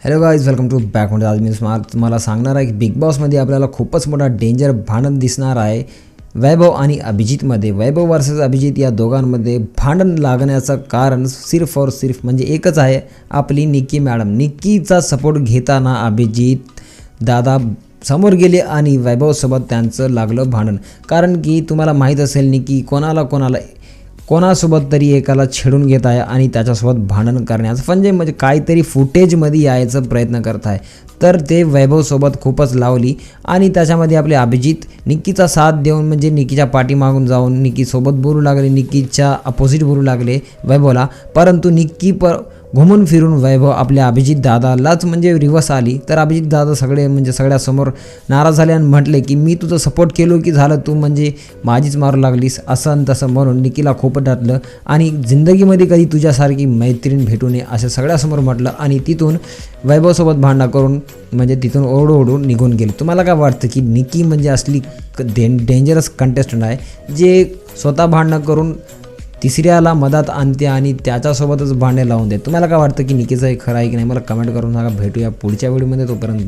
Hello guys, welcome to back. म्हणजे आज मी तुम्हाला सांगणार आहे की बिग बॉसमध्ये आपल्याला खूपच मोठा डेंजर भांडण दिसणार आहे वैभव आणि अभिजितमध्ये. वैभव वर्सेस अभिजित या दोघांमध्ये भांडण लागण्याचं कारण सिर्फ और सिर्फ म्हणजे एकच आहे, आपली निक्की मॅडम. निक्कीचा सपोर्ट घेताना अभिजित दादा समोर गेले आणि वैभवसोबत त्यांचं लागलं भांडण. कारण की तुम्हाला माहीत असेल निक्की कोणासोबत तरी एकाला छेडून घेत आहे आणि त्याच्यासोबत भांडण करण्याचं म्हणजे काहीतरी फुटेजमध्ये यायचा प्रयत्न करत आहे. तर ते वैभवसोबत खूपच लावली आणि त्याच्यामध्ये आपले अभिजित निक्कीचा साथ देऊन म्हणजे निक्कीच्या पाठीमागून जाऊन निक्कीसोबत बोलू लागले, निक्कीच्या अपोजिट बोलू लागले वैभवला. परंतु निक्की घुमून फिरून वैभव आपल्या अभिजित दादालाच म्हणजे रिवर्स आली. तर अभिजित दादा सगळ्यासमोर नाराज झाले आणि म्हटले की मी तुझं सपोर्ट केलो की झालं, तू म्हणजे माझीच मारू लागलीस असं आणि तसं म्हणून निक्कीला खूप डाटलं आणि जिंदगीमध्ये कधी तुझ्यासारखी मैत्रीण भेटू नये असं सगळ्यासमोर म्हटलं आणि तिथून वैभवसोबत भांडणं करून म्हणजे तिथून ओरडून निघून गेले. तुम्हाला काय वाटतं की निक्की म्हणजे असली डेंजरस कंटेस्टंट आहे जे स्वतः भांडणं करून तिसऱ्याला मदत आणते आणि त्याच्यासोबतच भांडे लावून देते? तुम्हाला काय वाटतं की निक्कीचं हे खरं आहे की नाही? मला कमेंट करून सांगा. भेटूया पुढच्या व्हिडिओमध्ये. तोपर्यंत